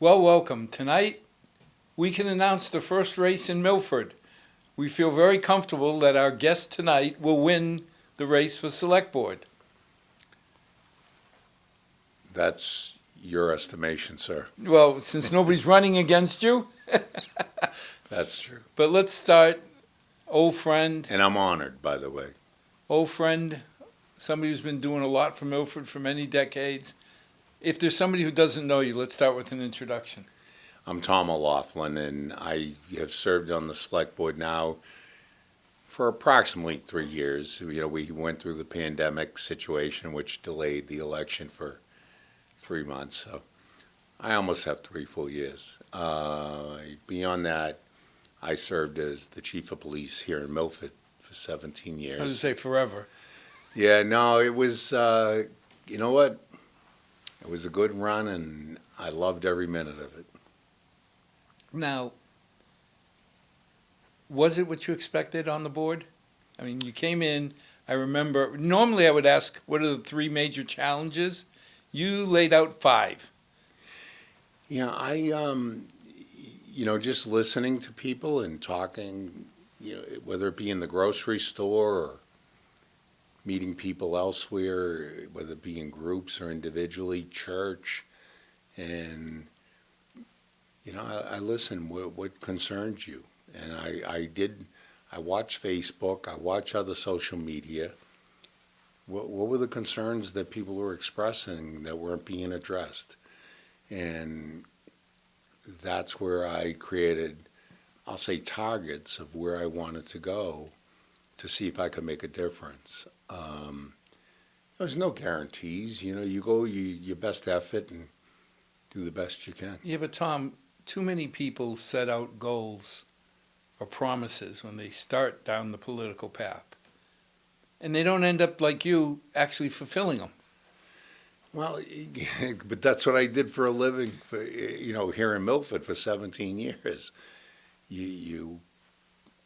Well, welcome. Tonight, we can announce the first race in Milford. We feel very comfortable that our guest tonight will win the race for Select Board. That's your estimation, sir. Well, since nobody's running against you, That's true. but let's start. Old friend, And I'm honored, by the way. somebody who's been doing a lot for Milford for many decades. If there's somebody who doesn't know you, let's start with an introduction. I'm Tom O'Laughlin, and I have served on the select board now for approximately 3 years. We went through the pandemic situation, which delayed the election for 3 months. So I almost have 3 full years. Beyond that, I served as the chief of police here in Milford for 17 I was years. going to say forever. Yeah, no, it was, you know what? It was a good run, and I loved every minute of it. Now, was it what you expected on the board? I mean, you came in, I remember, normally I would ask, what are the 3 major challenges? You laid out 5. Yeah, just listening to people and talking, whether it be in the grocery store or meeting people elsewhere, whether it be in groups or individually, church, and, I listen, what concerns you? And I watch Facebook, I watch other social media. What were the concerns that people were expressing that weren't being addressed? And that's where I created, I'll say, targets of where I wanted to go to see if I could make a difference. There's no guarantees. You go your best effort and do the best you can. Yeah, but Tom, too many people set out goals or promises when they start down the political path. And they don't end up like you actually fulfilling them. Well, but that's what I did for a living, here in Milford for 17 years. You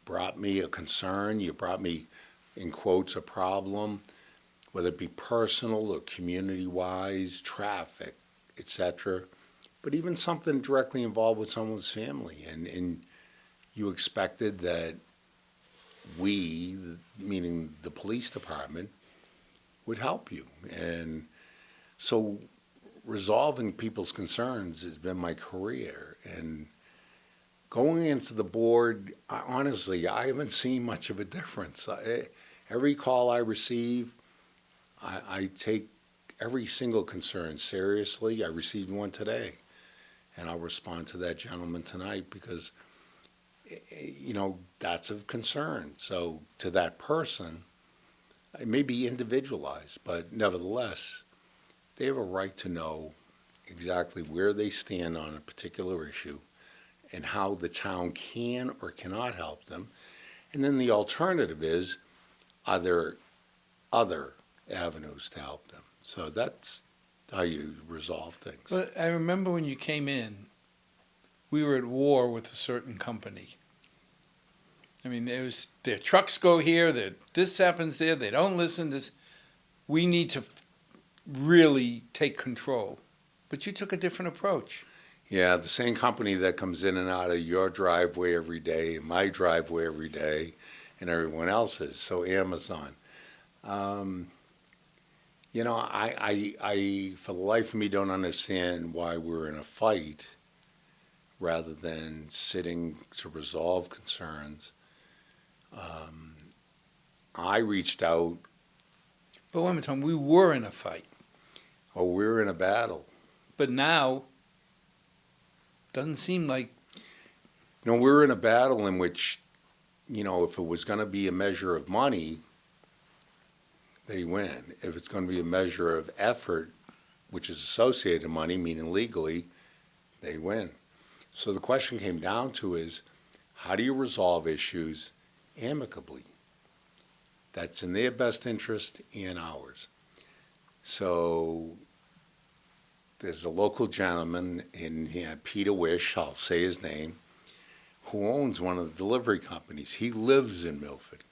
brought me a concern, you brought me, in quotes, a problem, whether it be personal or community-wise, traffic, etc., but even something directly involved with someone's family. And you expected that we, meaning the police department, would help you. And so resolving people's concerns has been my career. And going into the board, honestly, I haven't seen much of a difference. Every call I receive, I take every single concern seriously. I received one today, and I'll respond to that gentleman tonight because, that's of concern. So to that person, it may be individualized, but nevertheless, they have a right to know exactly where they stand on a particular issue and how the town can or cannot help them. And then the alternative is, are there other avenues to help them? So that's how you resolve things. But I remember when you came in, we were at war with a certain company. I mean, their trucks go here, this happens there, they don't listen. We need to really take control. But you took a different approach. Yeah, the same company that comes in and out of your driveway every day, my driveway every day, and everyone else's. So Amazon. I for the life of me don't understand why we're in a fight rather than sitting to resolve concerns. I reached out. But one more time, we were in a fight. Oh, we were in a battle. But now, doesn't seem like. No, we were in a battle in which, if it was going to be a measure of money, they win. If it's going to be a measure of effort, which is associated to money, meaning legally, they win. So the question came down to is, how do you resolve issues amicably? That's in their best interest and ours. So there's a local gentleman in Peter Wish, I'll say his name, who owns one of the delivery companies. He lives in Milford.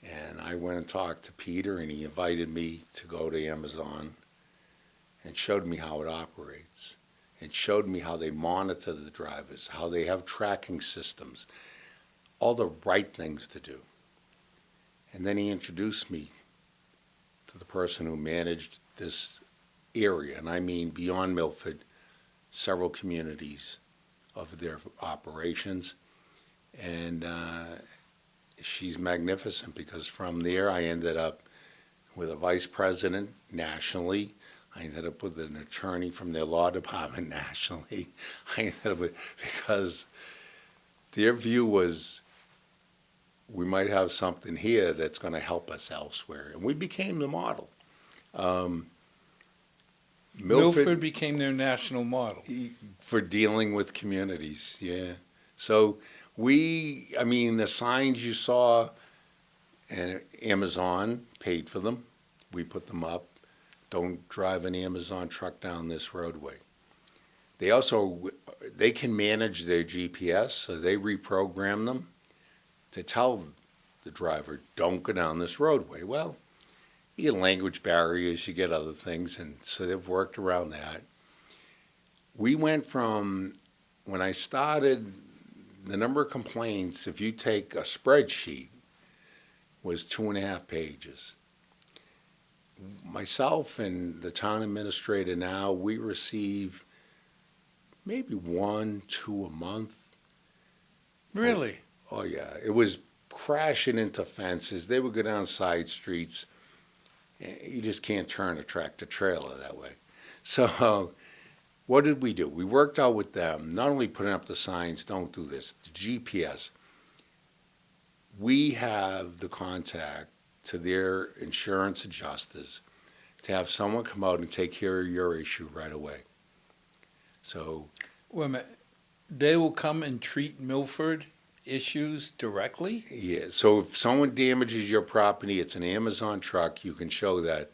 And I went and talked to Peter, and he invited me to go to Amazon and showed me how it operates. and showed me how they monitor the drivers, how they have tracking systems, all the right things to do. And then he introduced me to the person who managed this area, and I mean beyond Milford, several communities of their operations. And she's magnificent, because from there I ended up with a vice president nationally. I ended up with an attorney from their law department nationally. I ended up with, because their view was, we might have something here that's going to help us elsewhere. And we became the model. Milford became their national model. For dealing with communities, yeah. So the signs you saw, and Amazon paid for them. We put them up. Don't drive an Amazon truck down this roadway. They can manage their GPS, so they reprogram them to tell the driver, don't go down this roadway. Well, you get language barriers, you get other things, and so they've worked around that. We went from, when I started, the number of complaints, if you take a spreadsheet, was 2.5 pages. Myself and the town administrator now, we receive maybe 1, 2 a month. Really? Oh yeah, it was crashing into fences. They would go down side streets. You just can't turn a tractor trailer that way. So what did we do? We worked out with them, not only putting up the signs, don't do this, the GPS. We have the contact to their insurance adjusters to have someone come out and take care of your issue right away. So, Wait a minute. They will come and treat Milford issues directly? yeah, so if someone damages your property, it's an Amazon truck, you can show that.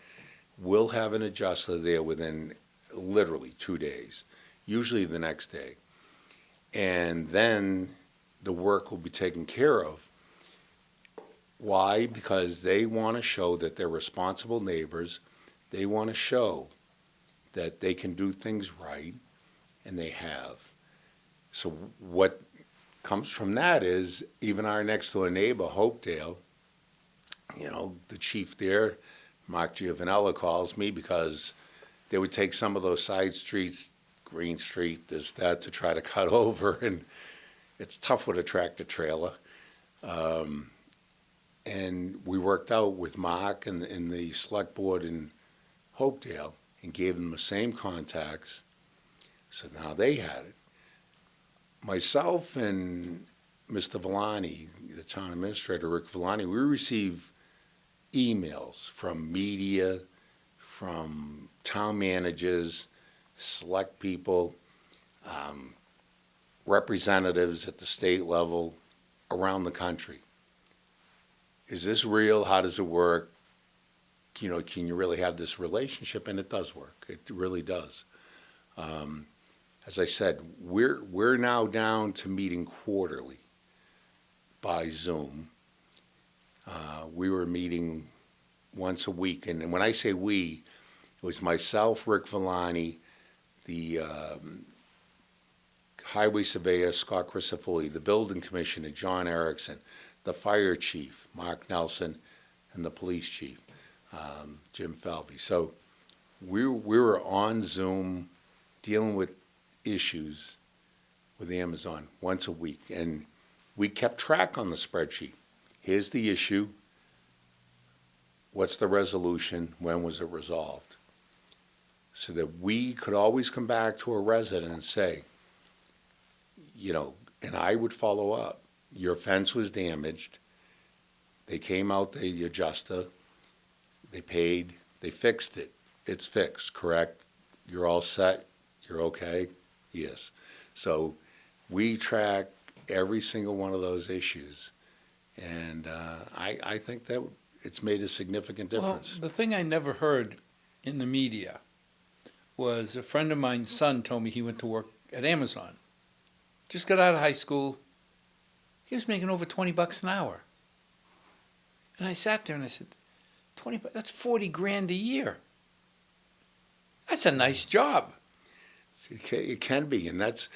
We'll have an adjuster there within literally 2 days, usually the next day. And then the work will be taken care of. Why? Because they want to show that they're responsible neighbors. They want to show that they can do things right, and they have. So what comes from that is, even our next door neighbor, Hopedale, the chief there, Mark Giovanella, calls me because they would take some of those side streets, Green Street, this, that, to try to cut over, and it's tough with a tractor trailer. And we worked out with Mark and the select board in Hopedale and gave them the same contacts. So now they had it. Myself and Mr. Villani, the town administrator, Rick Villani, we receive emails from media, from town managers, select people, representatives at the state level around the country. Is this real? How does it work? Can you really have this relationship? And it does work. It really does. As I said, we're now down to meeting quarterly by Zoom. We were meeting once a week. And when I say we, it was myself, Rick Villani, the highway surveyor, Scott Crisafulli, the building commissioner, John Erickson, the fire chief, Mark Nelson, and the police chief, Jim Falvey. So we were on Zoom dealing with issues with Amazon once a week, and we kept track on the spreadsheet. Here's the issue. What's the resolution? When was it resolved? So that we could always come back to a resident and say, and I would follow up. Your fence was damaged. They came out, the adjuster, they paid, they fixed it. It's fixed, correct? You're all set? You're okay? Yes. So we track every single one of those issues. And I think that it's made a significant difference. Well, the thing I never heard in the media was a friend of mine's son told me he went to work at Amazon. Just got out of high school. He was making over $20 an hour. And I sat there and I said, 20 bucks, that's 40 grand a year. That's a nice job. It can be, and that's.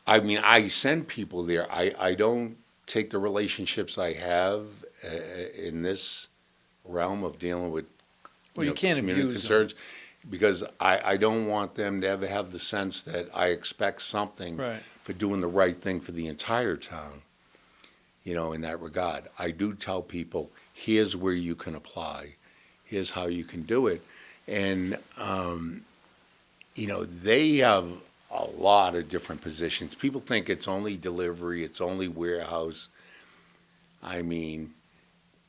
I mean, I send people there. I don't take the relationships I have in this realm of dealing with Well, you can't community abuse them. concerns because I don't want them to ever have the sense that I expect something Right. for doing the right thing for the entire town. In that regard, I do tell people, here's where you can apply, here's how you can do it, and they have a lot of different positions. People think it's only delivery, it's only warehouse. I mean,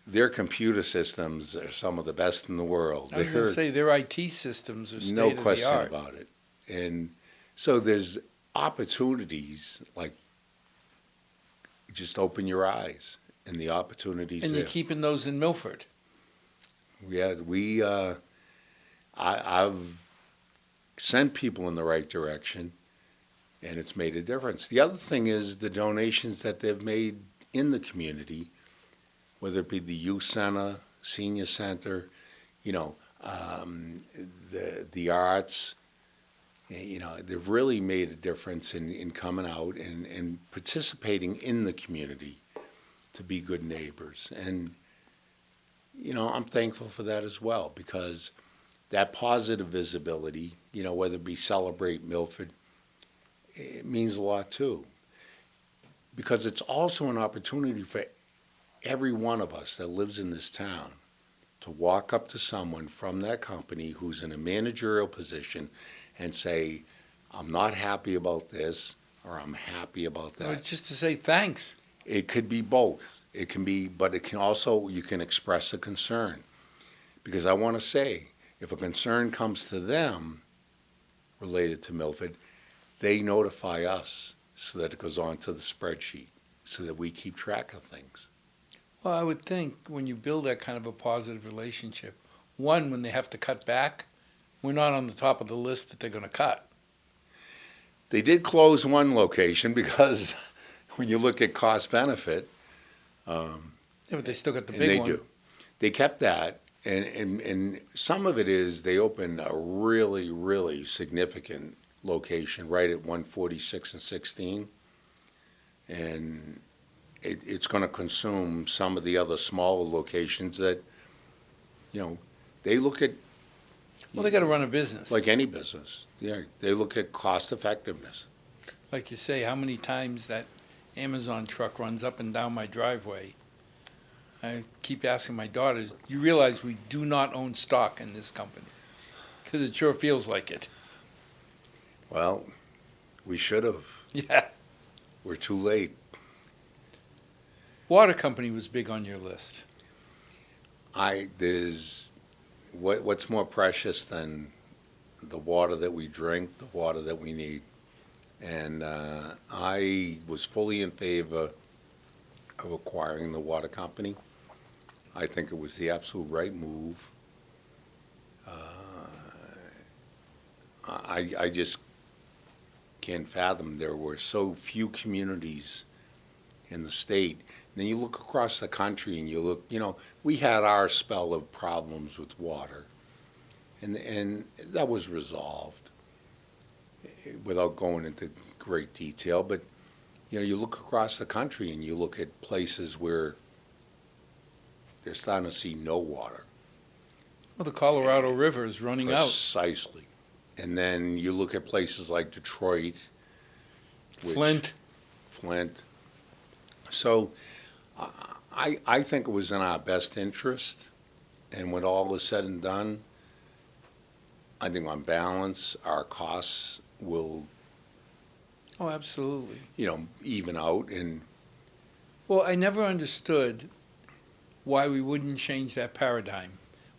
their computer systems are some of the best in the world. I was going to say their IT systems are state No of the question art. about it. And so there's opportunities, like just open your eyes and the opportunities And there. you're keeping those in Milford. Yeah, I've sent people in the right direction, and it's made a difference. The other thing is the donations that they've made in the community, whether it be the youth center, senior center, the arts. They've really made a difference in coming out and participating in the community to be good neighbors. And, I'm thankful for that as well, because that positive visibility, whether it be Celebrate Milford, it means a lot too. Because it's also an opportunity for every one of us that lives in this town to walk up to someone from that company who's in a managerial position and say, I'm not happy about this, or I'm happy about Or that. just to say thanks. It could be both. It can be, but it can also, you can express a concern. Because I want to say, if a concern comes to them related to Milford, they notify us so that it goes on to the spreadsheet, so that we keep track of things. Well, I would think when you build that kind of a positive relationship, one, when they have to cut back, we're not on the top of the list that they're going to cut. They did close one location because when you look at cost benefit, Yeah, but they still got the and big they one. do, they kept that, and some of it is they opened a really, really significant location right at 146 and 16, and it's going to consume some of the other smaller locations that, they look at Well, they got to run a business. like any business. Yeah, they look at cost effectiveness. Like you say, how many times that Amazon truck runs up and down my driveway. I keep asking my daughters, you realize we do not own stock in this company? Because it sure feels like it. Well, we should have. Yeah. We're too late. Water company was big on your list. There's what's more precious than the water that we drink, the water that we need. And I was fully in favor of acquiring the water company. I think it was the absolute right move. I just can't fathom there were so few communities in the state. And then you look across the country and you look, we had our spell of problems with water. And that was resolved without going into great detail. But, you look across the country and you look at places where they're starting to see no water. Well, the Colorado River is running out. Precisely. And then you look at places like Detroit. Flint. So I think it was in our best interest. And when all is said and done, I think on balance, our costs will, Oh, absolutely. even out. And Well, I never understood why we wouldn't change that paradigm.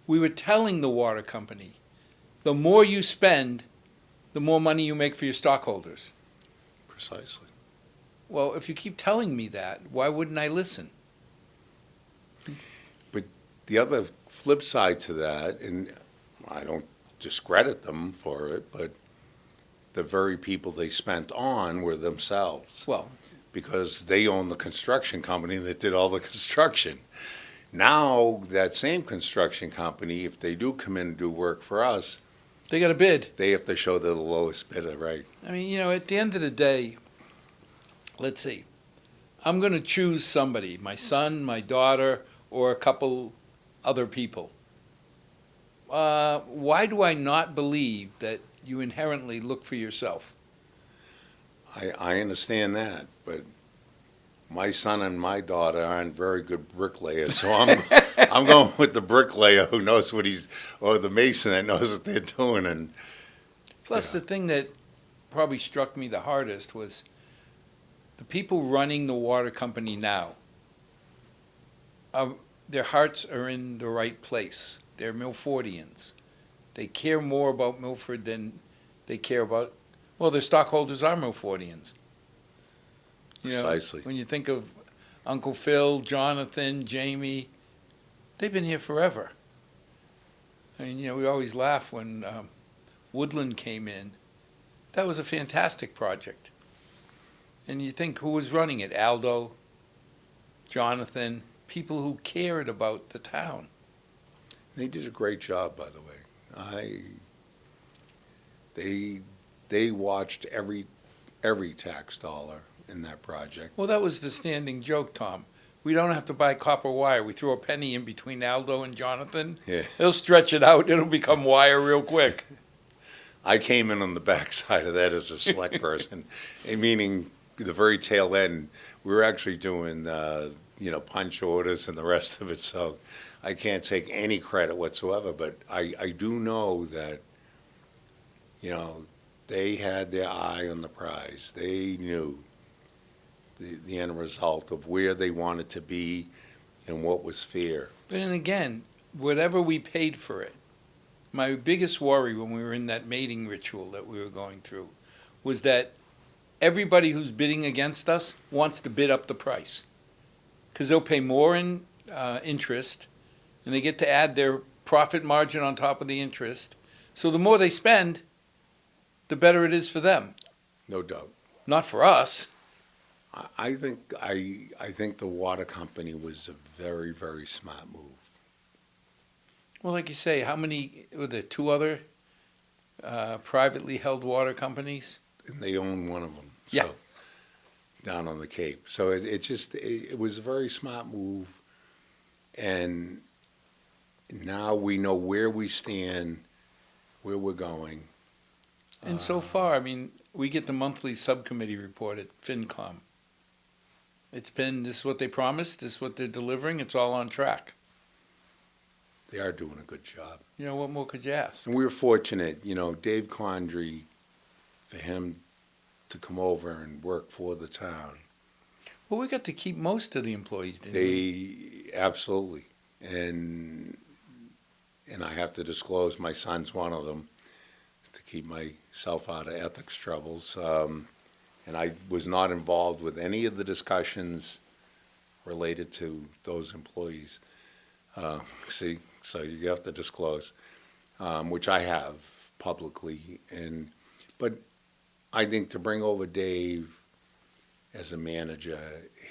We were telling the water company, the more you spend, the more money you make for your stockholders. precisely. Well, if you keep telling me that, why wouldn't I listen? The other flip side to that, and I don't discredit them for it, but the very people they spent on were themselves, Well, because they own the construction company that did all the construction. Now, that same construction company, if they do come in and do work for us, They got a bid. They have to show they're the lowest bidder, right? I mean, at the end of the day, let's see. I'm going to choose somebody, my son, my daughter, or a couple other people. Why do I not believe that you inherently look for yourself? I understand that, but my son and my daughter aren't very good bricklayers, so I'm going with the bricklayer who knows what or the mason that knows what they're doing. And Plus, the thing that probably struck me the hardest was the people running the water company now. Their hearts are in the right place. They're Milfordians. They care more about Milford than they care about. Well, their stockholders are Milfordians. Precisely. When you think of Uncle Phil, Jonathan, Jamie, they've been here forever. I mean, we always laugh when Woodland came in. That was a fantastic project. And you think who was running it? Aldo, Jonathan, people who cared about the town. They did a great job, by the way. They watched every tax dollar in that project. Well, that was the standing joke, Tom. We don't have to buy copper wire. We throw a penny in between Aldo and Jonathan. Yeah. They'll stretch it out. It'll become wire real quick. I came in on the backside of that as a select person, meaning the very tail end. We were actually doing, punch orders and the rest of it. So I can't take any credit whatsoever. But I do know that, they had their eye on the prize. They knew the end result of where they wanted to be and what was fair. But then again, whatever we paid for it, my biggest worry when we were in that mating ritual that we were going through was that everybody who's bidding against us wants to bid up the price because they'll pay more in interest and they get to add their profit margin on top of the interest. So the more they spend, the better it is for them. No doubt. Not for us. I think the water company was a very, very smart move. Well, like you say, how many were there? Two other privately held water companies? And they own one of them. Yeah. Down on the Cape. So it was a very smart move. And now we know where we stand, where we're going. And so far, I mean, we get the monthly subcommittee report at FinCom. It's been, this is what they promised, this is what they're delivering, it's all on track. They are doing a good job. What more could you ask? And we were fortunate, Dave Condry, for him to come over and work for the town. Well, we got to keep most of the employees, didn't we? Absolutely. And I have to disclose my son's one of them to keep myself out of ethics troubles. And I was not involved with any of the discussions related to those employees. So you have to disclose, which I have publicly. But I think to bring over Dave as a manager,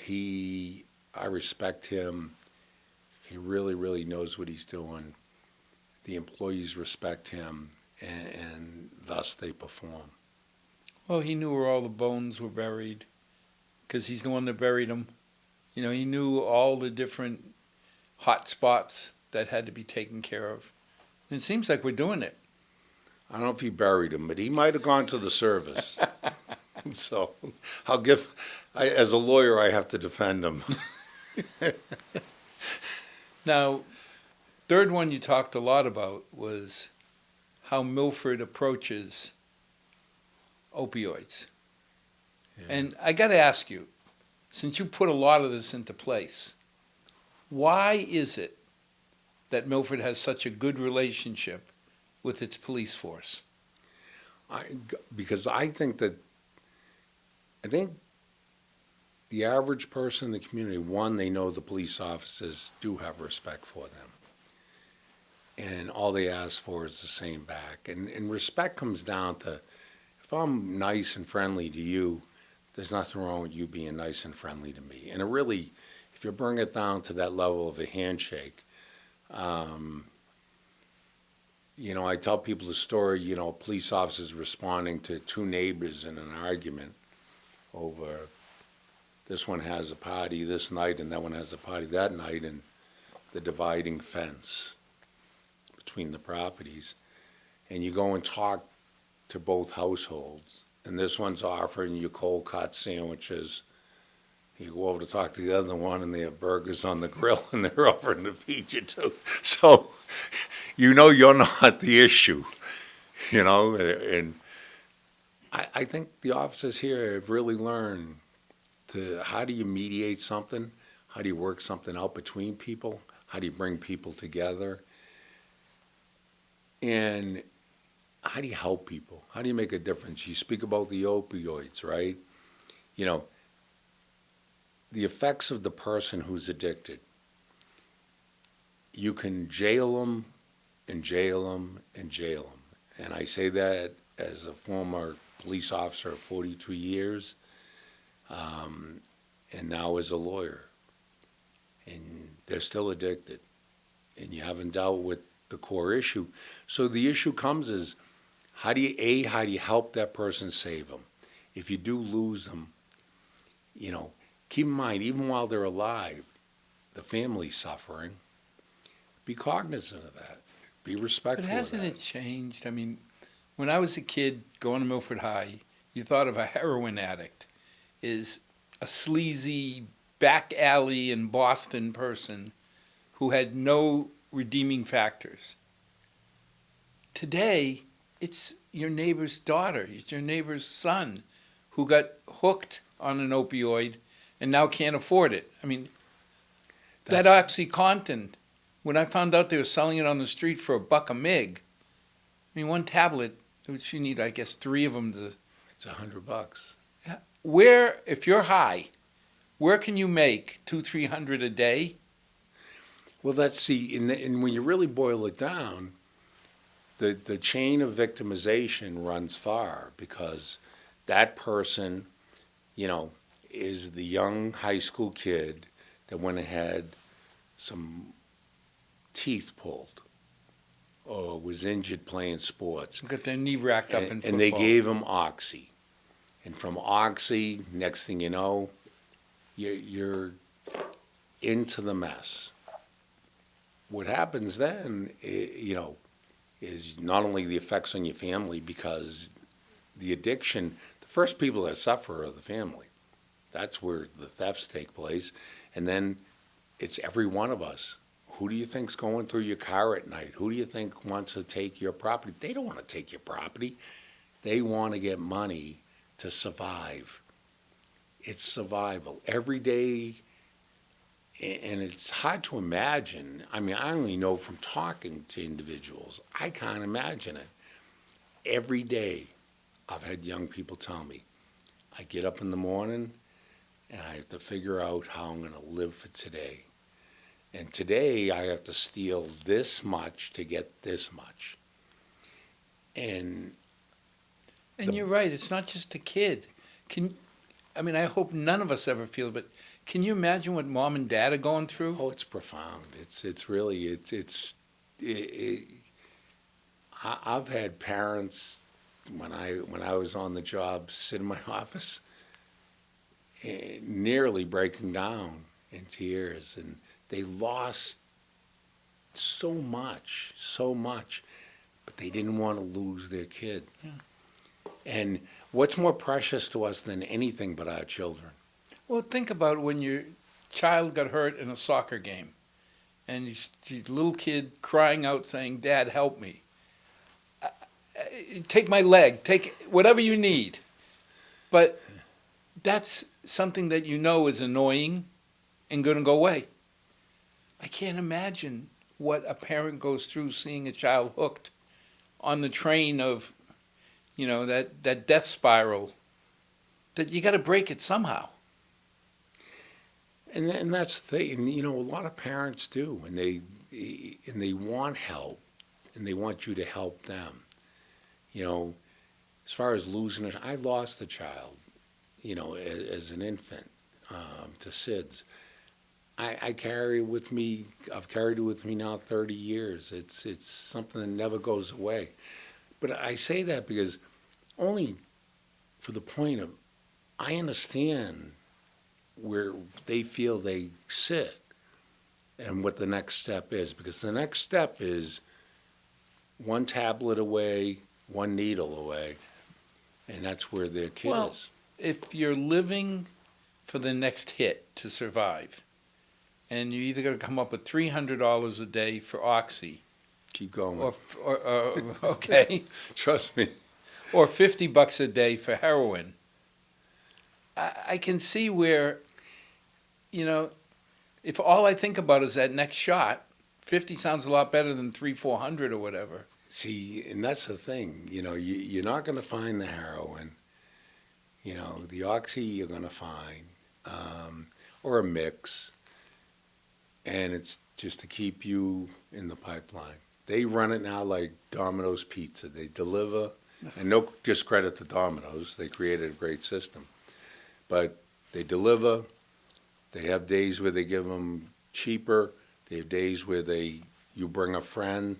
I respect him. He really, really knows what he's doing. The employees respect him, and thus they perform. Well, he knew where all the bones were buried because he's the one that buried them. He knew all the different hot spots that had to be taken care of. And it seems like we're doing it. I don't know if he buried him, but he might have gone to the service. So as a lawyer, I have to defend him. Now, third one you talked a lot about was how Milford approaches opioids. Yeah. And I got to ask you, since you put a lot of this into place, why is it that Milford has such a good relationship with its police force? Because I think the average person in the community, one, they know the police officers do have respect for them. And all they ask for is the same back. And respect comes down to, if I'm nice and friendly to you, there's nothing wrong with you being nice and friendly to me. And it really, if you bring it down to that level of a handshake, I tell people the story, police officers responding to two neighbors in an argument over this one has a party this night and that one has a party that night, and the dividing fence between the properties. And you go and talk to both households, and this one's offering you cold cut sandwiches. You go over to talk to the other one, and they have burgers on the grill, and they're offering to feed you too. So, you're not the issue, and I think the officers here have really learned how do you mediate something? How do you work something out between people? How do you bring people together? And how do you help people? How do you make a difference? You speak about the opioids, right? The effects of the person who's addicted. You can jail them and jail them and jail them. And I say that as a former police officer of 42 years, and now as a lawyer. And they're still addicted. And you haven't dealt with the core issue. So the issue comes is, how do you help that person save them? If you do lose them, keep in mind, even while they're alive, the family's suffering. Be cognizant of that. Be respectful But of hasn't that. it changed? I mean, when I was a kid going to Milford High, you thought of a heroin addict as a sleazy back alley in Boston person who had no redeeming factors. Today, it's your neighbor's daughter, it's your neighbor's son who got hooked on an opioid and now can't afford it. I mean, that OxyContin, when I found out they were selling it on the street for $1 a mig, I mean, one tablet, which you need, I guess, 3 of them to. It's $100. Where, if you're high, where can you make $200-300 a day? Well, and when you really boil it down, the chain of victimization runs far, because that person, is the young high school kid that went and had some teeth pulled or was injured playing sports. Got their knee racked up in football. And they gave him Oxy. And from Oxy, next thing you know, you're into the mess. What happens then, is not only the effects on your family, because the addiction, the first people that suffer are the family. That's where the thefts take place. And then it's every one of us. Who do you think's going through your car at night? Who do you think wants to take your property? They don't want to take your property. They want to get money to survive. It's survival. Every day, and it's hard to imagine. I mean, I only know from talking to individuals. I can't imagine it. Every day, I've had young people tell me, I get up in the morning and I have to figure out how I'm going to live for today. And today, I have to steal this much to get this much. And you're right, it's not just a kid. I hope none of us ever feel it, but can you imagine what mom and dad are going through? Oh, it's profound. It's really, I've had parents, when I was on the job, sit in my office, nearly breaking down in tears, and they lost so much, but they didn't want to lose their kid. Yeah. And what's more precious to us than anything but our children? Well, think about when your child got hurt in a soccer game, and you little kid crying out saying, "Dad, help me. Take my leg, take whatever you need." But that's something that is annoying and going to go away. I can't imagine what a parent goes through seeing a child hooked on the train of, that death spiral, that you got to break it somehow. And that's the thing. A lot of parents do, and they want help, and they want you to help them. As far as losing it, I lost a child, as an infant, to SIDS. I carry it with me. I've carried it with me now 30 years. It's something that never goes away. But I say that because only for the point of I understand where they feel they sit and what the next step is, because the next step is one tablet away, one needle away, and that's where their kid Well, is. if you're living for the next hit to survive, and you're either going to come up with $300 a day for oxy, Keep going. or okay, Trust me. or $50 a day for heroin, I can see where, if all I think about is that next shot, 50 sounds a lot better than 300-400 or whatever. See, and that's the thing. You're not going to find the heroin. The oxy you're going to find, or a mix, and it's just to keep you in the pipeline. They run it now like Domino's Pizza. They deliver, and no discredit to Domino's. They created a great system. But they deliver. They have days where they give them cheaper. They have days where you bring a friend,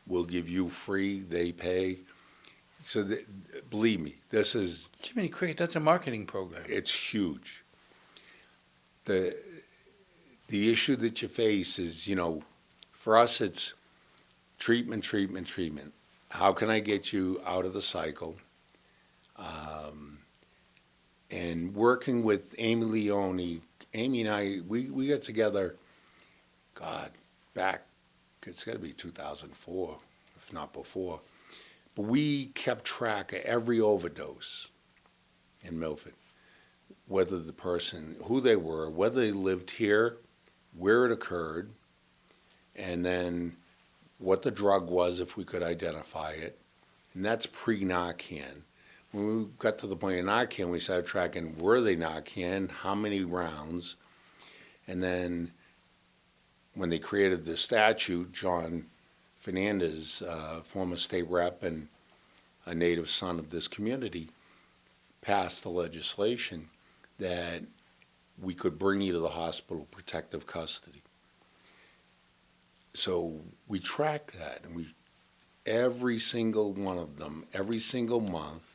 we'll give you free, they pay. So believe me, this is, Jiminy Cricket, that's a marketing program. it's huge. The issue that you face is, for us it's treatment, treatment, treatment. How can I get you out of the cycle? And working with Amy Leone, Amy and I, we got together, God, back, it's got to be 2004, if not before. But we kept track of every overdose in Milford, whether the person, who they were, whether they lived here, where it occurred, and then what the drug was if we could identify it. And that's pre-Narcan. When we got to the point of Narcan, we started tracking, were they Narcan, how many rounds, and then when they created the statute, John Fernandez, former state rep and a native son of this community, passed the legislation that we could bring you to the hospital, protective custody. So we track that, and every single one of them, every single month,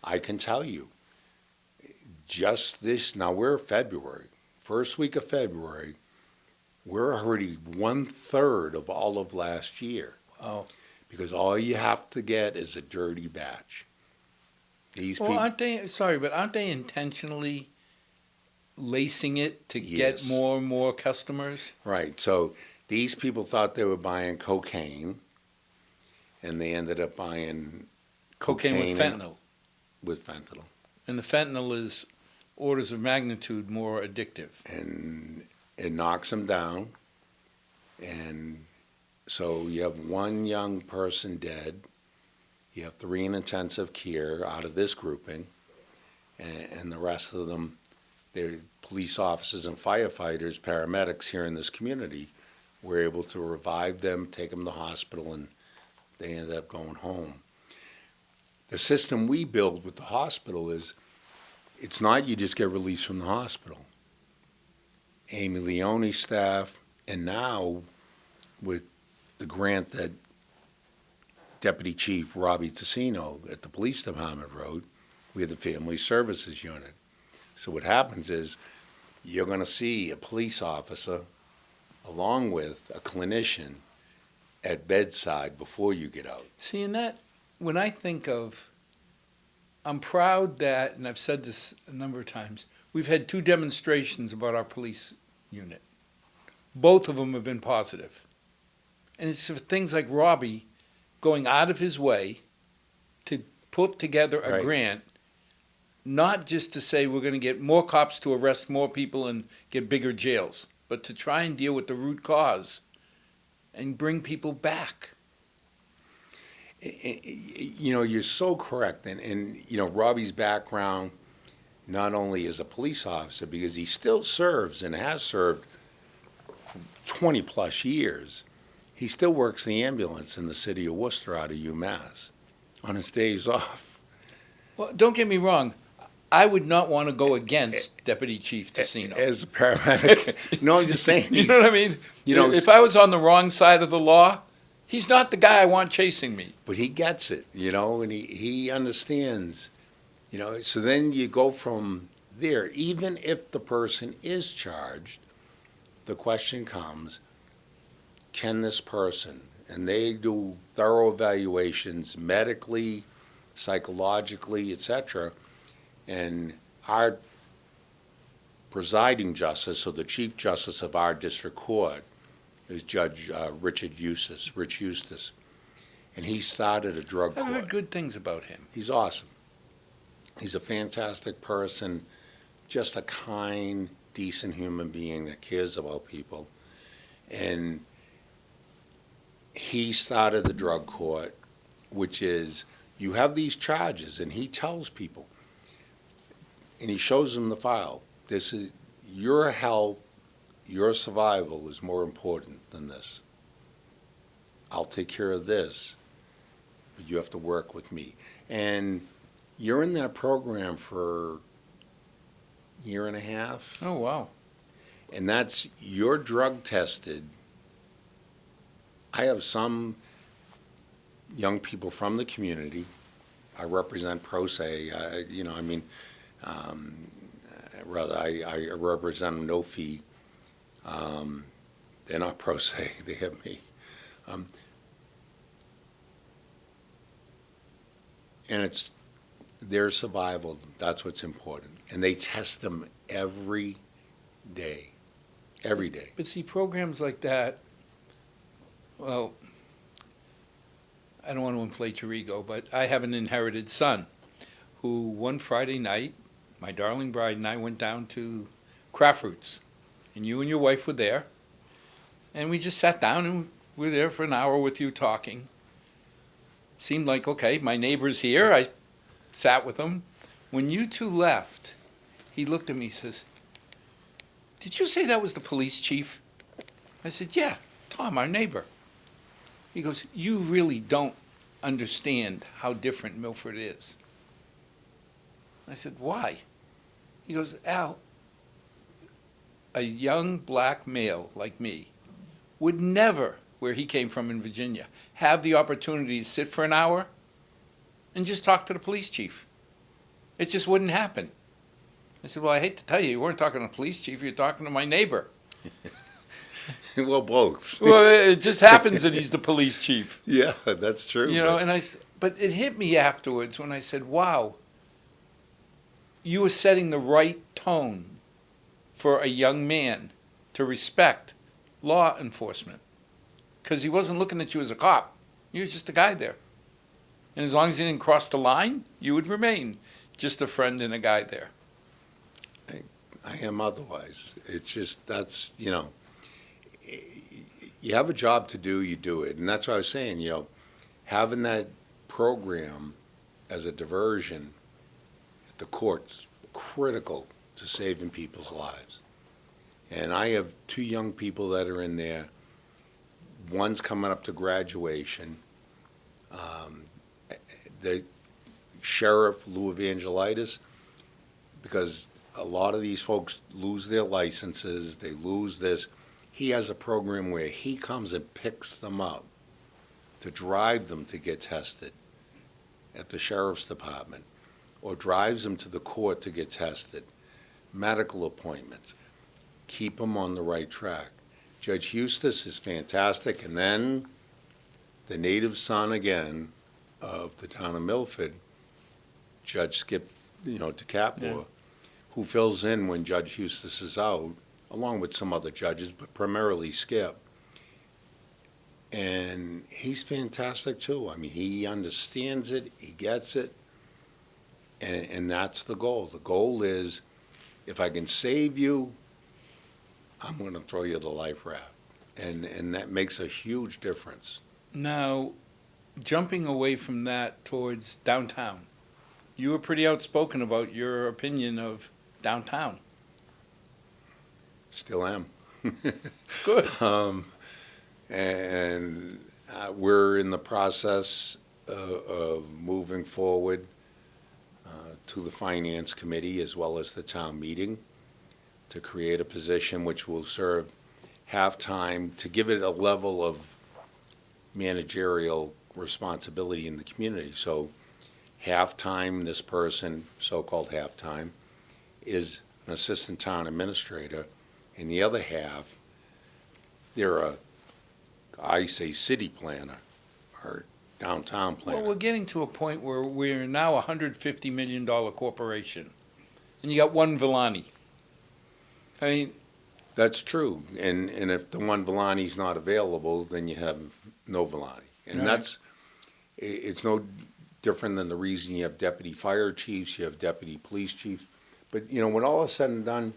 I can tell you, just this, now we're February, first week of February, we're already 1/3 of all of last year. Wow. Because all you have to get is a dirty batch. These Well, people, aren't they intentionally lacing it to get Yes. more and more customers? right, so these people thought they were buying cocaine, and they ended up buying Cocaine with and- fentanyl. with fentanyl. And the fentanyl is orders of magnitude more addictive. And it knocks them down. And so you have one young person dead. You have 3 in intensive care out of this grouping. And the rest of them, they're police officers and firefighters, paramedics here in this community, were able to revive them, take them to the hospital, and they ended up going home. The system we build with the hospital is, it's not you just get released from the hospital. Amy Leone staff, and now with the grant that Deputy Chief Robbie Tassino at the police department wrote, we have the Family Services Unit. So what happens is, you're going to see a police officer along with a clinician at bedside before you get out. See, in that, when I think of, I'm proud that, and I've said this a number of times, we've had 2 demonstrations about our police unit. Both of them have been positive. And it's for things like Robbie going out of his way to put together a Right. grant, not just to say we're going to get more cops to arrest more people and get bigger jails, but to try and deal with the root cause and bring people back. You're so correct. And Robbie's background, not only as a police officer, because he still serves and has served for 20 plus years, he still works the ambulance in the city of Worcester out of UMass on his days off. Well, don't get me wrong. I would not want to go against Deputy Chief Tessino. As a paramedic. No, I'm just saying. You know what I mean? You know, If I was on the wrong side of the law, he's not the guy I want chasing me. but he gets it, and he understands, So then you go from there. Even if the person is charged, the question comes, can this person, and they do thorough evaluations medically, psychologically, etc. And our presiding justice, or the chief justice of our district court, is Judge Rich Eustace, and he started a drug I've court. heard good things about him. He's awesome. He's a fantastic person, just a kind, decent human being that cares about people. And he started the drug court, which is, you have these charges, and he tells people, and he shows them the file. This is your health, your survival is more important than this. I'll take care of this, but you have to work with me. And you're in that program for a year and a half, Oh, wow. and you're drug tested. I have some young people from the community. I represent Pro Se. I represent them no fee. They're not Pro Se. They have me. And it's their survival. That's what's important. And they test them every day. Every day. But see, programs like that, well, I don't want to inflate your ego, but I have an inherited son who one Friday night, my darling bride and I went down to Craft Roots, and you and your wife were there, and we just sat down and we were there for an hour with you talking. Seemed like, okay, my neighbor's here. I sat with him. When you two left, he looked at me and says, "Did you say that was the police chief?" I said, "Yeah, Tom, our neighbor." He goes, "You really don't understand how different Milford is." I said, "Why?" He goes, "Al, a young black male like me would never, where he came from in Virginia, have the opportunity to sit for an hour and just talk to the police chief. It just wouldn't happen." I said, "Well, I hate to tell you, you weren't talking to the police chief, you're talking to my neighbor." Well, both. Well, it just happens that he's the police chief. Yeah, that's true. But it hit me afterwards when I said, wow, you were setting the right tone for a young man to respect law enforcement. Because he wasn't looking at you as a cop. You were just a guy there. And as long as he didn't cross the line, you would remain just a friend and a guy there. I am otherwise. It's just, you have a job to do, you do it. And that's what I was saying, having that program as a diversion at the court's critical to saving people's lives. And I have two young people that are in there. One's coming up to graduation. The sheriff, Lou Evangelitis, because a lot of these folks lose their licenses, they lose this. He has a program where he comes and picks them up to drive them to get tested at the sheriff's department, or drives them to the court to get tested, medical appointments, keep them on the right track. Judge Eustace is fantastic, and then the native son again of the town of Milford, Judge Skip, DeCapua, Yeah. who fills in when Judge Eustace is out, along with some other judges, but primarily Skip. And he's fantastic too. I mean, he understands it, he gets it, and that's the goal. The goal is, if I can save you, I'm going to throw you the life raft. And that makes a huge difference. Now, jumping away from that towards downtown, you were pretty outspoken about your opinion of downtown. Still am. Good. And we're in the process of moving forward to the Finance Committee as well as the town meeting to create a position which will serve half-time to give it a level of managerial responsibility in the community. So half-time, this person, so-called half-time, is an assistant town administrator, and the other half, they're I say city planner or downtown planner. Well, we're getting to a point where we're now a $150 million corporation, and you got one Villani. I mean, That's true, and if the one Villani's not available, then you have no Villani. And Right. it's no different than the reason you have deputy fire chiefs, you have deputy police chiefs. But, when all is said and done,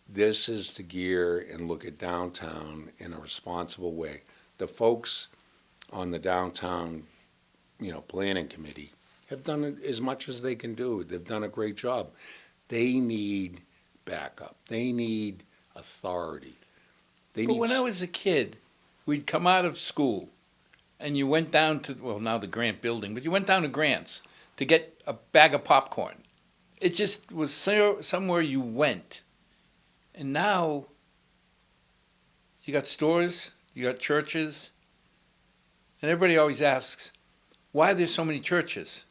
this is to gear and look at downtown in a responsible way. The folks on the downtown, planning committee have done it as much as they can do. They've done a great job. They need backup. They need authority. but when I was a kid, we'd come out of school, and you went down to, well, now the Grant building, but you went down to Grant's to get a bag of popcorn. It just was somewhere you went. And now you got stores, you got churches, and everybody always asks, why are there so many churches?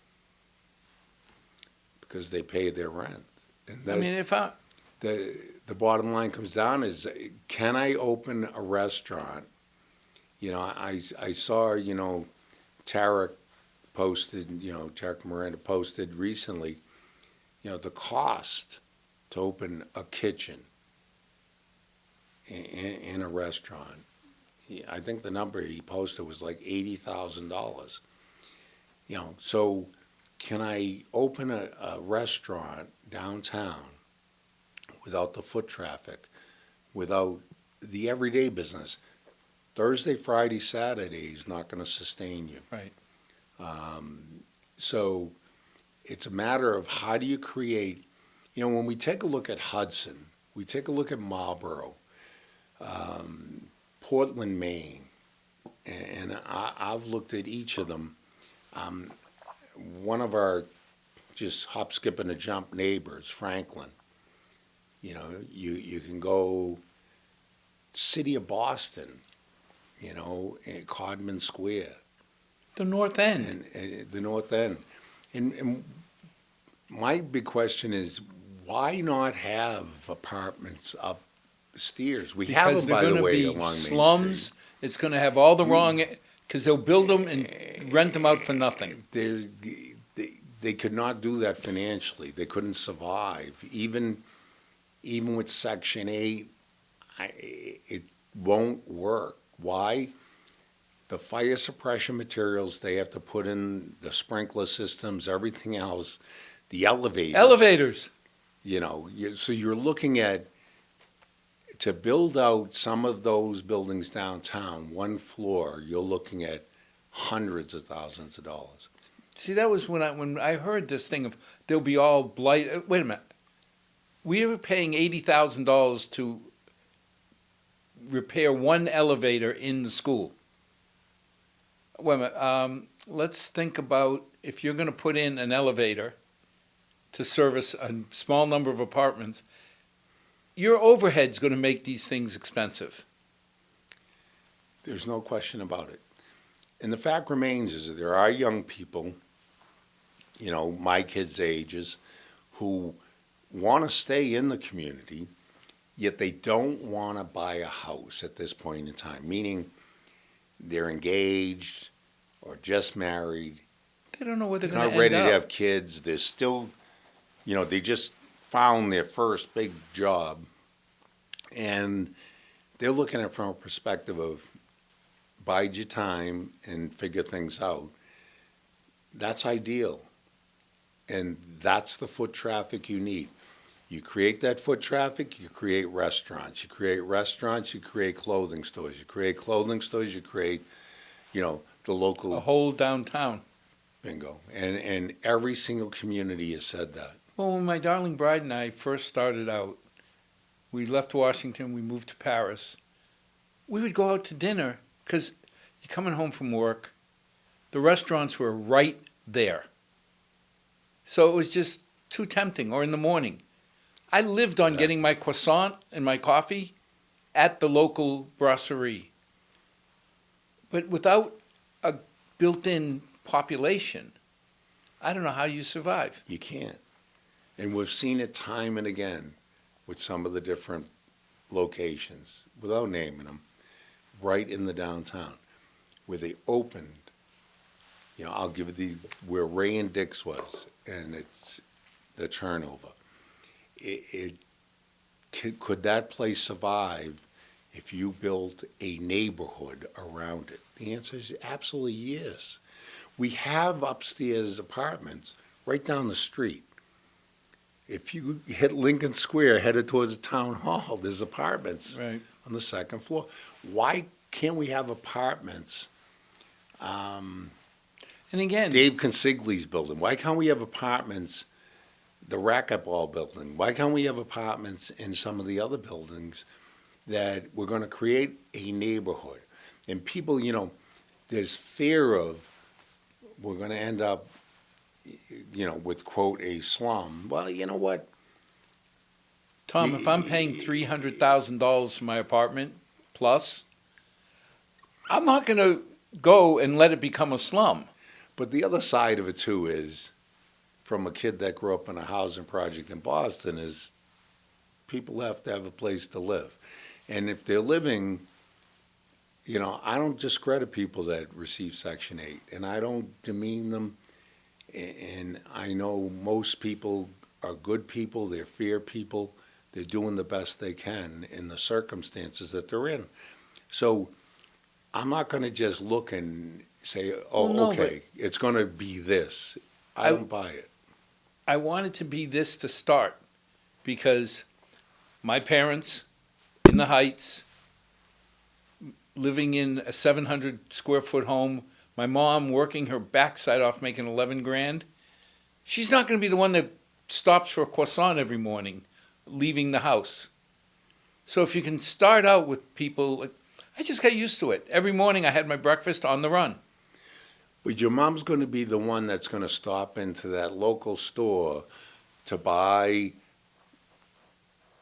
because they pay their rent. And I mean, the bottom line comes down is, can I open a restaurant? I saw, Tarek posted, Tarek Miranda posted recently, the cost to open a kitchen in a restaurant. I think the number he posted was like $80,000. So can I open a restaurant downtown without the foot traffic, without the everyday business? Thursday, Friday, Saturday is not going to sustain you. right. So it's a matter of how do you create, when we take a look at Hudson, we take a look at Marlboro, Portland, Maine, and I've looked at each of them. One of our just hop, skip, and a jump neighbors, Franklin, you can go city of Boston, in Codman Square. The North End. And the North End. And my big question is, why not have apartments upstairs? We have Because them, they're by the going to way, be along Main slums. Street. It's going to have all the wrong, because they'll build them and rent them out for nothing. They could not do that financially. They couldn't survive. Even with Section 8, it won't work. Why? The fire suppression materials they have to put in, the sprinkler systems, everything else, the elevators. Elevators. So you're looking at, to build out some of those buildings downtown, one floor, you're looking at hundreds of thousands of dollars. See, that was when I heard this thing of they'll be all blight. Wait a minute. We were paying $80,000 to repair one elevator in the school. Wait a minute. Let's think about if you're going to put in an elevator to service a small number of apartments, your overhead's going to make these things expensive. There's no question about it. And the fact remains is that there are young people, my kids' ages, who want to stay in the community, yet they don't want to buy a house at this point in time, meaning they're engaged or just married. They don't know where they're They're going to not end ready up. to have kids. They're still, they just found their first big job. And they're looking at it from a perspective of bide your time and figure things out. That's ideal. And that's the foot traffic you need. You create that foot traffic, you create restaurants. You create restaurants, you create clothing stores. You create clothing stores, you create, the local. A whole downtown. Bingo. And every single community has said that. Well, when my darling bride and I first started out, we left Washington, we moved to Paris. We would go out to dinner because you're coming home from work. The restaurants were right there. So it was just too tempting. Or in the morning. I lived on getting my croissant and my coffee at the local brasserie. But without a built-in population, I don't know how you survive. You can't. And we've seen it time and again with some of the different locations, without naming them, right in the downtown, where they opened, I'll give where Ray and Dick's was, and it's the turnover. Could that place survive if you built a neighborhood around it? The answer is absolutely yes. We have upstairs apartments right down the street. If you hit Lincoln Square, headed towards the town hall, there's apartments Right. on the second floor. Why can't we have apartments? And again, Dave Consigli's building. Why can't we have apartments? The racquetball building. Why can't we have apartments in some of the other buildings that we're going to create a neighborhood? And people, there's fear of we're going to end up, with, quote, a slum. Well, you know what? Tom, if I'm paying $300,000 for my apartment plus, I'm not going to go and let it become a slum. But the other side of it, too, is from a kid that grew up in a housing project in Boston, is people have to have a place to live. And if they're living, I don't discredit people that receive Section 8, and I don't demean them. And I know most people are good people, they're fair people, they're doing the best they can in the circumstances that they're in. So I'm not going to just look and say, okay, it's going to be this. I don't buy it. I want it to be this to start because my parents in the Heights, living in a 700 square foot home, my mom working her backside off making 11 grand, she's not going to be the one that stops for a croissant every morning, leaving the house. So if you can start out with people, I just got used to it. Every morning I had my breakfast on the run. But your mom's going to be the one that's going to stop into that local store to buy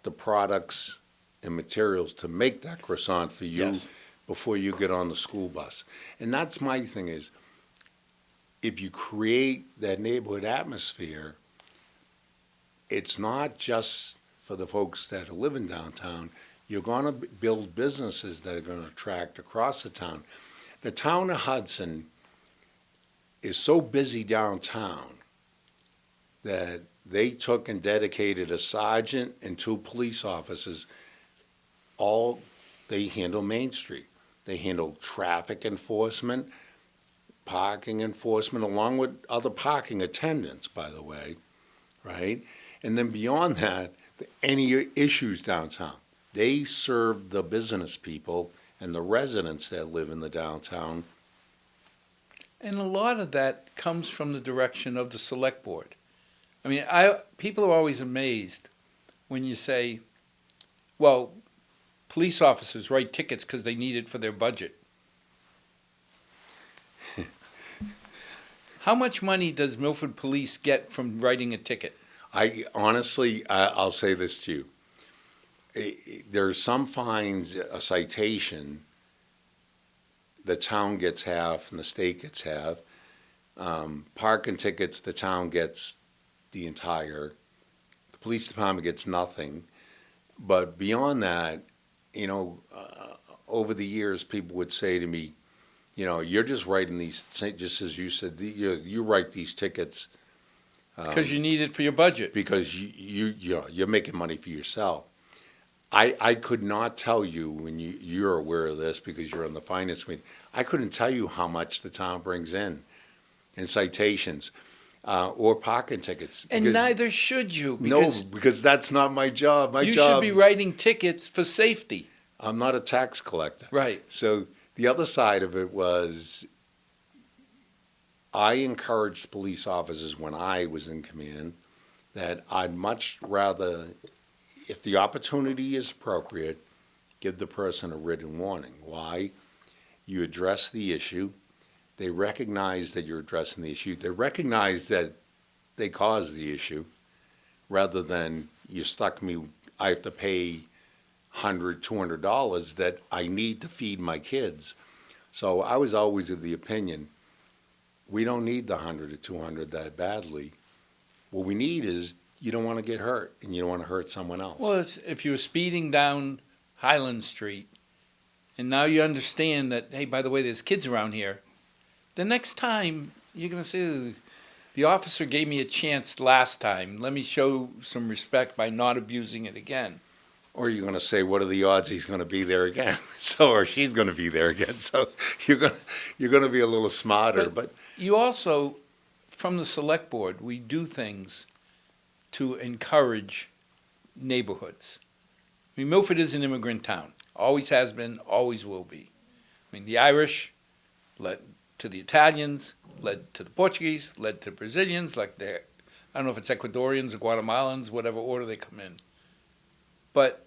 the products and materials to make that croissant for you. Yes. Before you get on the school bus. And that's my thing is, if you create that neighborhood atmosphere, it's not just for the folks that are living downtown. You're going to build businesses that are going to attract across the town. The town of Hudson is so busy downtown that they took and dedicated a sergeant and 2 police officers. They handle Main Street. They handle traffic enforcement, parking enforcement, along with other parking attendants, by the way, right? And then beyond that, any issues downtown. They serve the business people and the residents that live in the downtown. And a lot of that comes from the direction of the select board. I mean, people are always amazed when you say, well, police officers write tickets because they need it for their budget. How much money does Milford Police get from writing a ticket? I'll say this to you. There are some fines, a citation, the town gets half and the state gets half. Parking tickets, the town gets the entire. The police department gets nothing. But beyond that, over the years, people would say to me, you're just writing these, just as you said, you write these tickets. Because you need it for your budget. Because you're making money for yourself. I could not tell you, and you're aware of this because you're on the finance committee, I couldn't tell you how much the town brings in citations or parking tickets. And neither should you. Because that's not my job. You should be writing tickets for safety. I'm not a tax collector. Right. So the other side of it was I encouraged police officers when I was in command that I'd much rather, if the opportunity is appropriate, give the person a written warning. Why? You address the issue. They recognize that you're addressing the issue. They recognize that they caused the issue, rather than you stuck me, I have to pay $100, $200 that I need to feed my kids. So I was always of the opinion, we don't need the 100 or 200 that badly. What we need is, you don't want to get hurt, and you don't want to hurt someone else. Well, it's, if you're speeding down Highland Street, and now you understand that, hey, by the way, there's kids around here, the next time you're going to say, the officer gave me a chance last time. Let me show some respect by not abusing it again. Or you're going to say, what are the odds he's going to be there again? So, or she's going to be there again. So you're going to be a little smarter. But you also, from the select board, we do things to encourage neighborhoods. I mean, Milford is an immigrant town. Always has been, always will be. I mean, the Irish led to the Italians, led to the Portuguese, led to the Brazilians, like I don't know if it's Ecuadorians or Guatemalans, whatever order they come in. But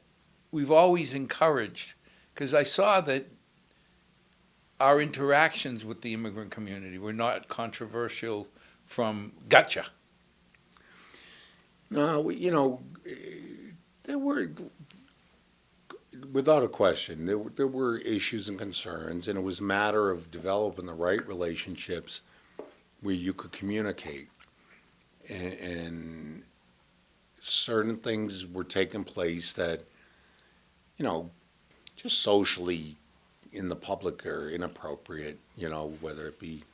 we've always encouraged, because I saw that our interactions with the immigrant community were not controversial from gotcha. no, there were, without a question, there were issues and concerns, and it was a matter of developing the right relationships where you could communicate. And certain things were taking place that, just socially in the public are inappropriate, whether it be,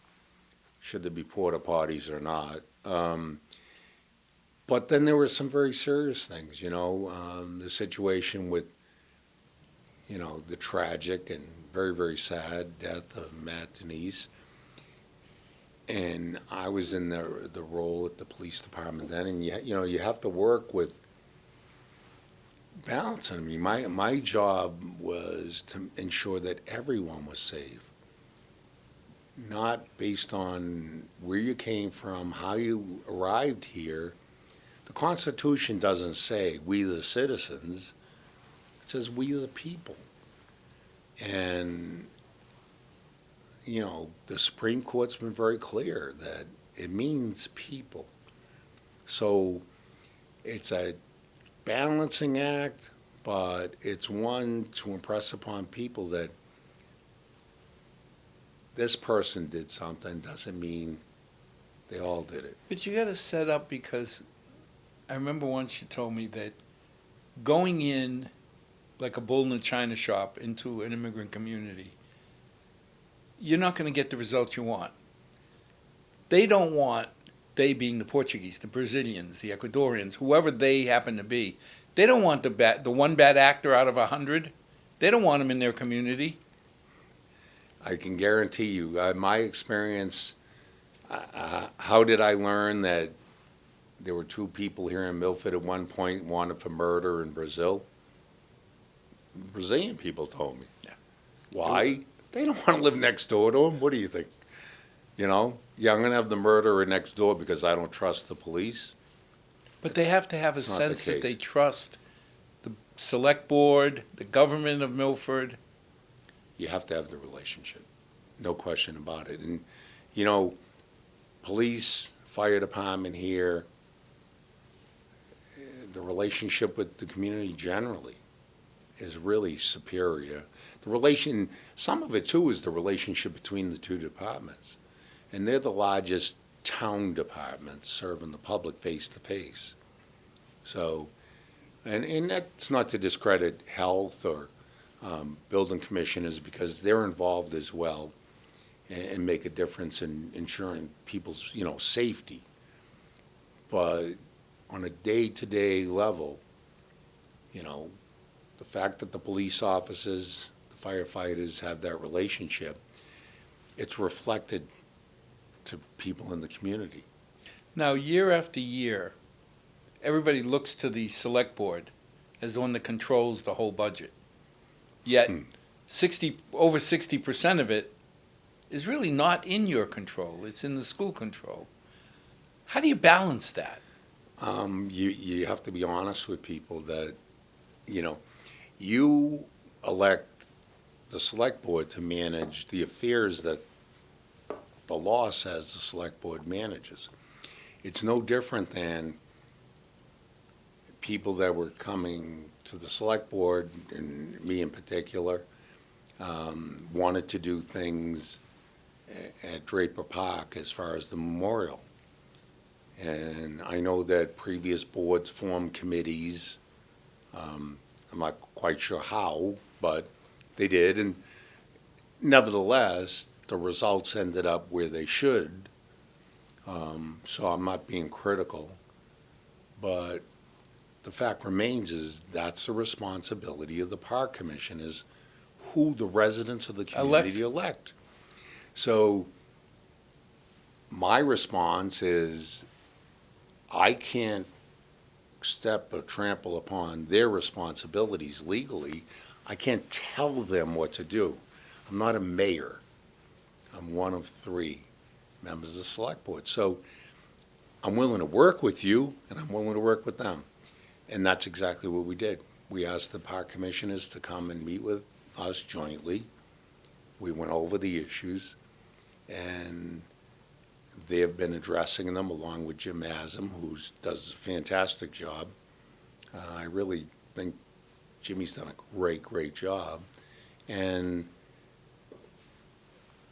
should there be porta potties or not. But then there were some very serious things, the situation with, the tragic and very, very sad death of Matt Denise. And I was in the role at the police department then, and you have to work with balancing. I mean, my job was to ensure that everyone was safe, not based on where you came from, how you arrived here. The Constitution doesn't say we the citizens; it says we the people. And the Supreme Court's been very clear that it means people. So it's a balancing act, but it's one to impress upon people that this person did something doesn't mean they all did it. But you got to set up, because I remember once you told me that going in like a bull in a china shop into an immigrant community, you're not going to get the results you want. They don't want, they being the Portuguese, the Brazilians, the Ecuadorians, whoever they happen to be, they don't want the one bad actor out of 100. They don't want them in their community. I can guarantee you, my experience, how did I learn that there were two people here in Milford at one point wanted for murder in Brazil? Brazilian people told me. Yeah. Why? They don't want to live next door to them. What do you think? Yeah, I'm going to have the murderer next door because I don't trust the police. But they have to have a It's not the sense that case. they trust the select board, the government of Milford. You have to have the relationship. No question about it. And, police, fire department here, the relationship with the community generally is really superior. Some of it too is the relationship between the two departments. And they're the largest town departments serving the public face to face. So, and that's not to discredit health or building commissioners, because they're involved as well and make a difference in ensuring people's, safety. But on a day-to-day level, the fact that the police officers, the firefighters have that relationship, it's reflected to people in the community. Now, year after year, everybody looks to the select board as the one that controls the whole budget. Yet, over 60% of it is really not in your control. It's in the school control. How do you balance that? You have to be honest with people that, you elect the select board to manage the affairs that the law says the select board manages. It's no different than people that were coming to the select board, and me in particular, wanted to do things at Draper Park as far as the memorial. And I know that previous boards formed committees. I'm not quite sure how, but they did. And nevertheless, the results ended up where they should. So I'm not being critical. But the fact remains is that's the responsibility of the park commission, is who the residents of the community elect. So my response is, I can't step or trample upon their responsibilities legally. I can't tell them what to do. I'm not a mayor. I'm one of 3 members of the select board. So I'm willing to work with you, and I'm willing to work with them. And that's exactly what we did. We asked the park commissioners to come and meet with us jointly. We went over the issues, and they have been addressing them along with Jim Asum, who does a fantastic job. I really think Jimmy's done a great, great job. And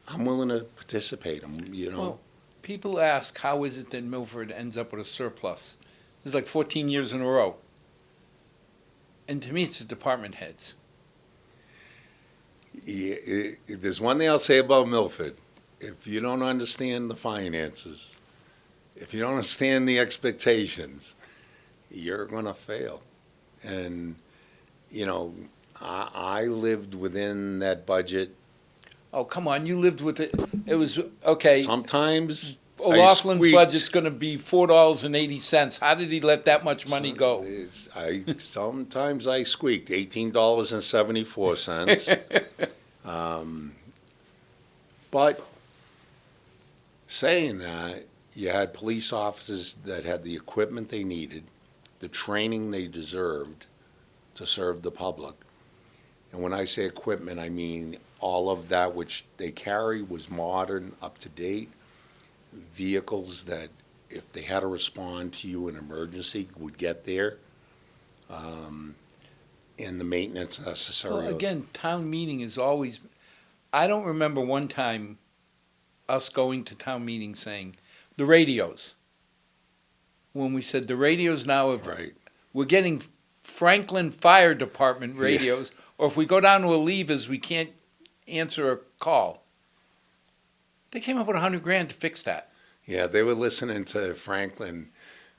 I'm willing to participate. Well, people ask, how is it that Milford ends up with a surplus? It's like 14 years in a row. And to me, it's the department heads. There's one thing I'll say about Milford. If you don't understand the finances, if you don't understand the expectations, you're going to fail. And, I lived within that budget. Oh, come on, you lived with it. It was, okay, Sometimes O'Loughlin's budget's going to be $4.80. How did he let that much money go? Sometimes I squeaked, $18.74. But saying that, you had police officers that had the equipment they needed, the training they deserved to serve the public. And when I say equipment, I mean all of that which they carry was modern, up to date, vehicles that if they had to respond to you in an emergency would get there, and the maintenance necessary. Well, again, town meeting is always, I don't remember one time us going to town meeting saying, the radios. When we said the radios now, Right. we're getting Franklin Fire Department radios, or if we go down to Alevas, we can't answer a call. They came up with $100,000 to fix that. Yeah, they were listening to Franklin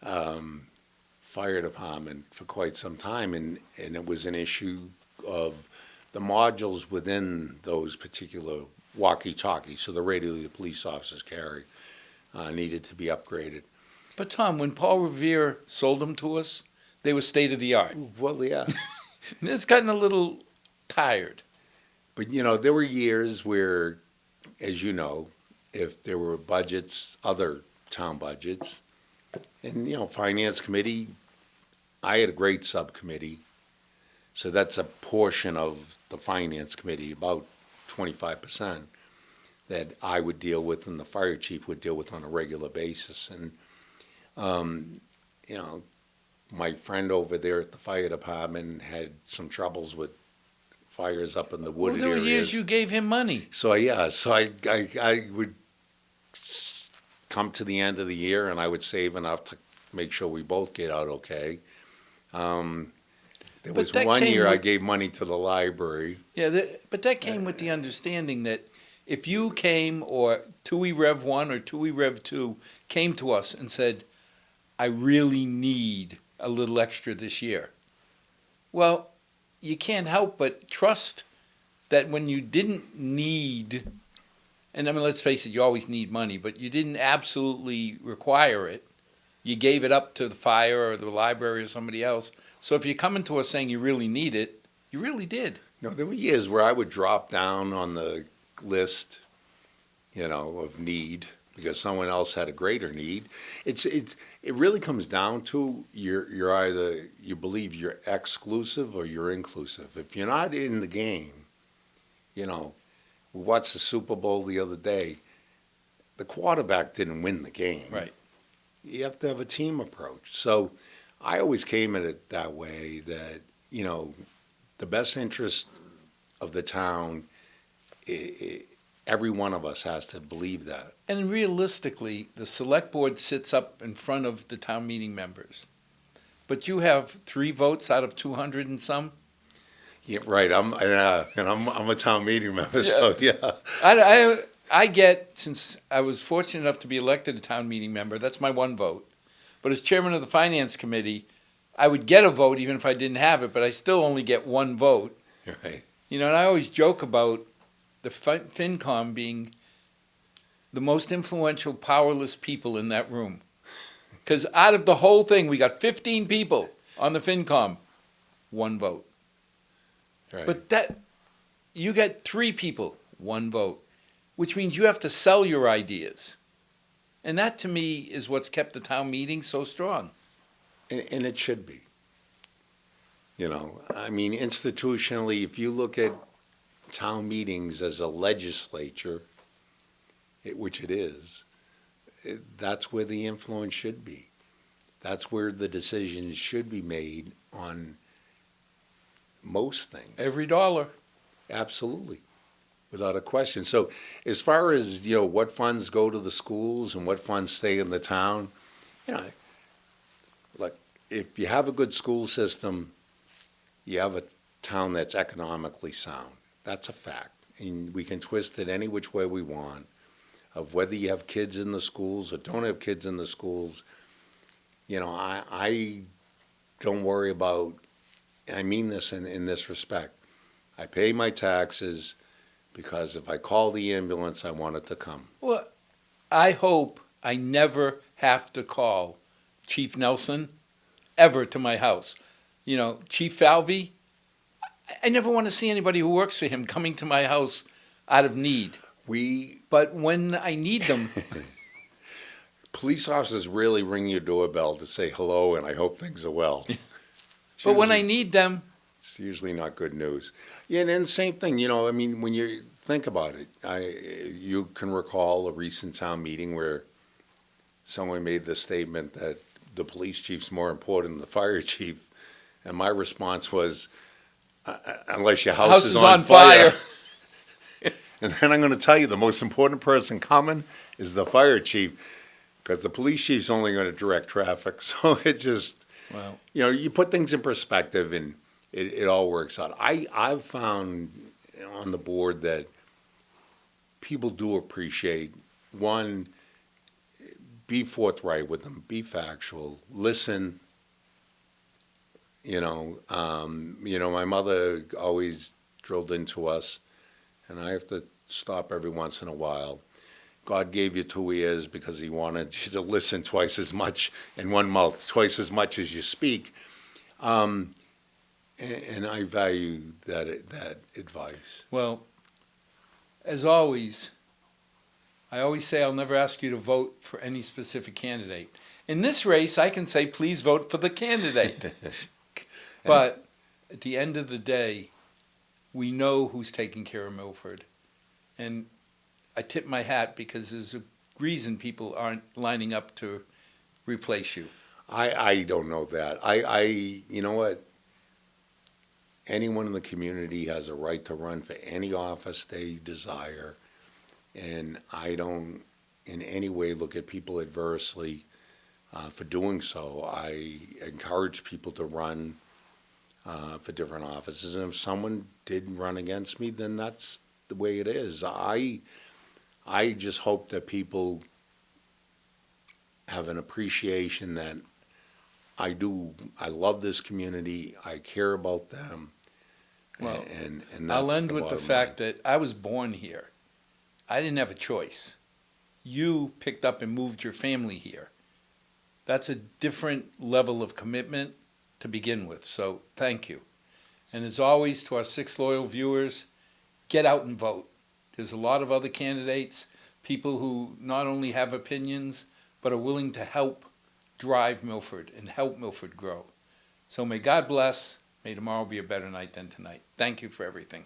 Fire Department for quite some time, and it was an issue of the modules within those particular walkie-talkies, so the radio the police officers carry, needed to be upgraded. But Tom, when Paul Revere sold them to us, they were state-of-the-art. Well, yeah. It's gotten a little tired. But, there were years where, as you know, if there were budgets, other town budgets, and, Finance Committee, I had a great subcommittee, so that's a portion of the Finance Committee, about 25%, that I would deal with and the fire chief would deal with on a regular basis. And, my friend over there at the fire department had some troubles with fires up in the wooded there were areas. years you gave him money. So I would come to the end of the year and I would save enough to make sure we both get out okay. There was one year I gave money to the library. Yeah, but that came with the understanding that if you came, or TUI Rev 1 or TUI Rev 2 came to us and said, I really need a little extra this year. Well, you can't help but trust that when you didn't need, and I mean, let's face it, you always need money, but you didn't absolutely require it. You gave it up to the fire or the library or somebody else. So if you're coming to us saying you really need it, you really did. No, there were years where I would drop down on the list, of need, because someone else had a greater need. It really comes down to you're either, you believe you're exclusive or you're inclusive. If you're not in the game, we watched the Super Bowl the other day. The quarterback didn't win the game. Right. You have to have a team approach. So I always came at it that way, that, the best interest of the town, every one of us has to believe that. And realistically, the select board sits up in front of the town meeting members. But you have 3 votes out of 200 and some? Yeah, right. I'm a town meeting member, so yeah. I get, since I was fortunate enough to be elected a town meeting member, that's my 1 vote. But as chairman of the finance committee, I would get a vote even if I didn't have it, but I still only get 1 vote. Right. And I always joke about the FinCom being the most influential, powerless people in that room. Because out of the whole thing, we got 15 people on the FinCom, 1 vote. Right. But you get 3 people, 1 vote, which means you have to sell your ideas. And that, to me, is what's kept the town meeting so strong. And it should be. Institutionally, if you look at town meetings as a legislature, which it is, that's where the influence should be. That's where the decisions should be made on most things. Every dollar. Absolutely, without a question. So as far as, what funds go to the schools and what funds stay in the town, like, if you have a good school system, you have a town that's economically sound. That's a fact. And we can twist it any which way we want, of whether you have kids in the schools or don't have kids in the schools. I don't worry about, I mean this in this respect. I pay my taxes because if I call the ambulance, I want it to come. Well, I hope I never have to call Chief Nelson ever to my house. Chief Falvey, I never want to see anybody who works for him coming to my house out of need. But when I need them, Police officers really ring your doorbell to say hello and I hope things are well. but when I need them, It's usually not good news. Yeah, and then same thing, when you think about it, you can recall a recent town meeting where someone made the statement that the police chief's more important than the fire chief, and my response was, unless your house is on fire. And then I'm going to tell you, the most important person coming is the fire chief, because the police chief's only going to direct traffic. So it just, Well, you put things in perspective and it all works out. I've found on the board that people do appreciate, one, be forthright with them, be factual, listen. My mother always drilled into us, and I have to stop every once in a while. God gave you 2 ears because he wanted you to listen twice as much, and 1 mouth twice as much as you speak. And I value that advice. well, as always, I always say I'll never ask you to vote for any specific candidate. In this race, I can say, please vote for the candidate. But at the end of the day, we know who's taking care of Milford. And I tip my hat because there's a reason people aren't lining up to replace you. I don't know that. You know what? Anyone in the community has a right to run for any office they desire. And I don't in any way look at people adversely for doing so. I encourage people to run for different offices. And if someone did run against me, then that's the way it is. I just hope that people have an appreciation that I love this community, I care about them. Well, and that's I'll end with the bottom fact line. that I was born here. I didn't have a choice. You picked up and moved your family here. That's a different level of commitment to begin with, so thank you. And as always, to our 6 loyal viewers, get out and vote. There's a lot of other candidates, people who not only have opinions, but are willing to help drive Milford and help Milford grow. So may God bless. May tomorrow be a better night than tonight. Thank you for everything.